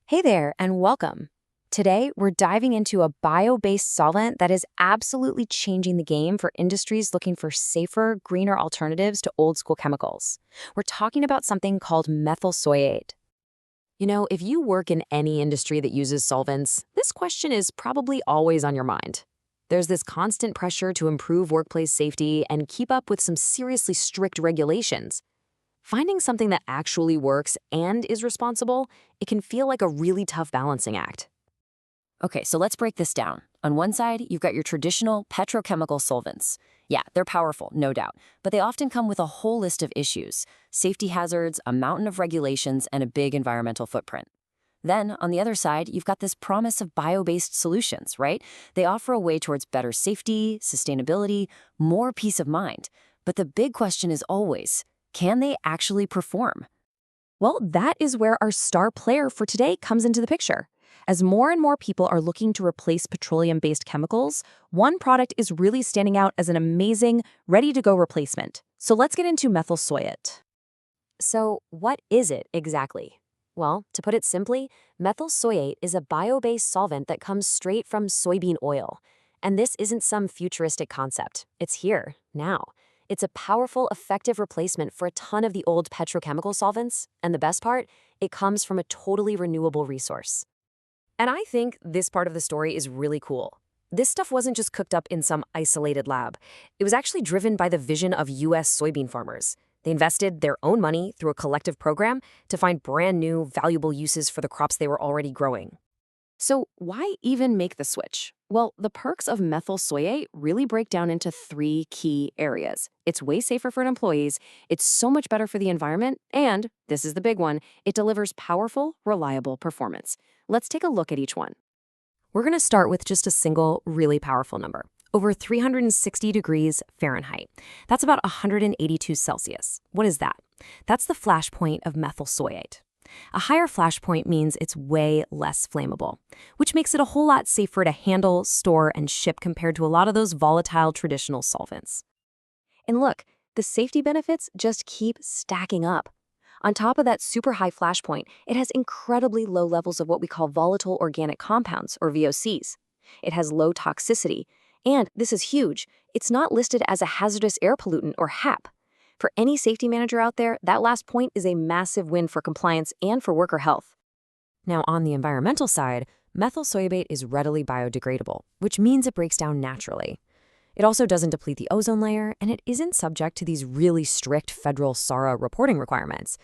Hey there, and welcome. Today, we're diving into a bio-based solvent that is absolutely changing the game for industries looking for safer, greener alternatives to old-school chemicals. We're talking about something called methyl soyate. If you work in any industry that uses solvents, this question is probably always on your mind. There's this constant pressure to improve workplace safety and keep up with some seriously strict regulations. Finding something that actually works and is responsible, it can feel like a really tough balancing act. Okay, so let's break this down. On one side, you've got your traditional petrochemical solvents. Yeah, they're powerful, no doubt, but they often come with a whole list of issues: safety hazards, a mountain of regulations, and a big environmental footprint. Then, on the other side, you've got this promise of bio-based solutions, right? They offer a way towards better safety, sustainability, more peace of mind. But the big question is always, can they actually perform? Well, that is where our star player for today comes into the picture. As more and more people are looking to replace petroleum-based chemicals, one product is really standing out as an amazing, ready-to-go replacement. So let's get into methyl soyate. So what is it exactly? Well, to put it simply, methyl soyate is a bio-based solvent that comes straight from soybean oil. And this isn't some futuristic concept. It's here, now. It's a powerful, effective replacement for a ton of the old petrochemical solvents, and the best part, it comes from a totally renewable resource. And I think this part of the story is really cool. This stuff wasn't just cooked up in some isolated lab. It was actually driven by the vision of U.S. soybean farmers. They invested their own money through a collective program to find brand new, valuable uses for the crops they were already growing. So why even make the switch? Well, the perks of methyl soyate really break down into three key areas. It's way safer for employees, it's so much better for the environment, and, this is the big one, it delivers powerful, reliable performance. Let's take a look at each one. We're going to start with just a single, really powerful number. Over 360 degrees Fahrenheit. That's about 182 Celsius. What is that? That's the flash point of methyl soyate. A higher flash point means it's way less flammable, which makes it a whole lot safer to handle, store, and ship compared to a lot of those volatile traditional solvents. And look, the safety benefits just keep stacking up. On top of that super high flash point, it has incredibly low levels of what we call volatile organic compounds, or VOCs. It has low toxicity, and this is huge, it's not listed as a hazardous air pollutant, or HAP. For any safety manager out there, that last point is a massive win for compliance and for worker health. Now, on the environmental side, methyl soyate is readily biodegradable, which means it breaks down naturally. It also doesn't deplete the ozone layer, and it isn't subject to these really strict federal SARA reporting requirements.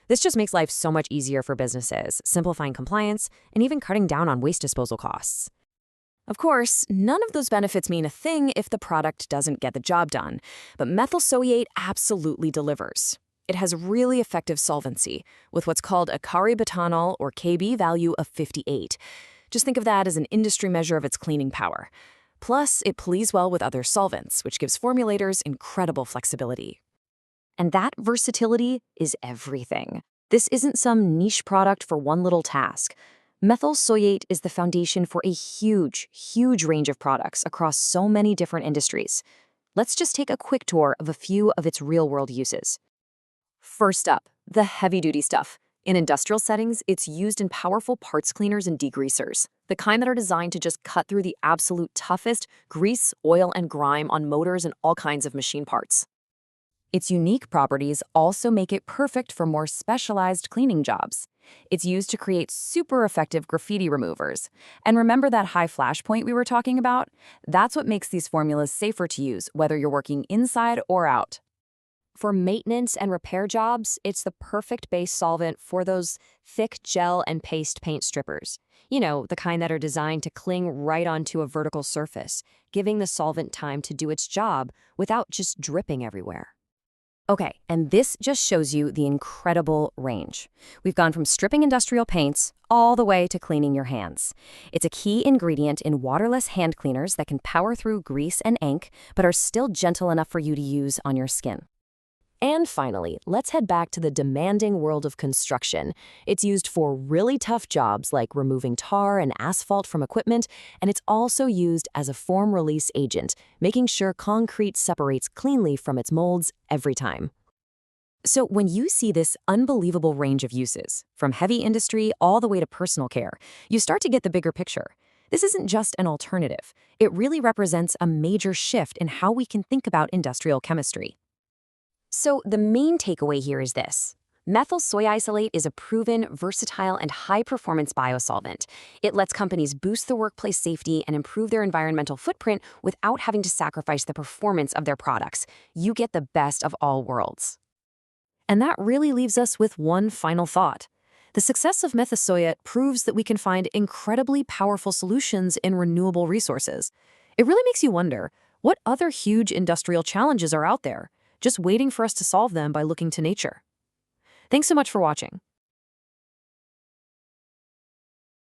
This just makes life so much easier for businesses, simplifying compliance, and even cutting down on waste disposal costs. Of course, none of those benefits mean a thing if the product doesn't get the job done, but methyl soyate absolutely delivers. It has really effective solvency, with what's called a caributanol or Kb value of 58. Just think of that as an industry measure of its cleaning power. Plus, it pleads well with other solvents, which gives formulators incredible flexibility. And that versatility is everything. This isn't some niche product for one little task. Methyl soyate is the foundation for a huge, huge range of products across so many different industries. Let's just take a quick tour of a few of its real-world uses. First up, the heavy-duty stuff. In industrial settings, it's used in powerful parts cleaners and degreasers, the kind that are designed to just cut through the absolute toughest grease, oil, and grime on motors and all kinds of machine parts. Its unique properties also make it perfect for more specialized cleaning jobs. It's used to create super effective graffiti removers. And remember that high flash point we were talking about? That's what makes these formulas safer to use, whether you're working inside or out. For maintenance and repair jobs, it's the perfect base solvent for those thick gel and paste paint strippers. The kind that are designed to cling right onto a vertical surface, giving the solvent time to do its job without just dripping everywhere. Okay, and this just shows you the incredible range. We've gone from stripping industrial paints all the way to cleaning your hands. It's a key ingredient in waterless hand cleaners that can power through grease and ink, but are still gentle enough for you to use on your skin. And finally, let's head back to the demanding world of construction. It's used for really tough jobs like removing tar and asphalt from equipment, and it's also used as a foam release agent, making sure concrete separates cleanly from its molds every time. So when you see this unbelievable range of uses, from heavy industry all the way to personal care, you start to get the bigger picture. This isn't just an alternative. It really represents a major shift in how we can think about industrial chemistry. So the main takeaway here is this. Methyl soy isolate is a proven, versatile, and high-performance biosolvent. It lets companies boost the workplace safety and improve their environmental footprint without having to sacrifice the performance of their products. You get the best of all worlds. And that really leaves us with one final thought. The success of Methyl Soyate proves that we can find incredibly powerful solutions in renewable resources. It really makes you wonder, what other huge industrial challenges are out there, just waiting for us to solve them by looking to nature? Thanks so much for watching.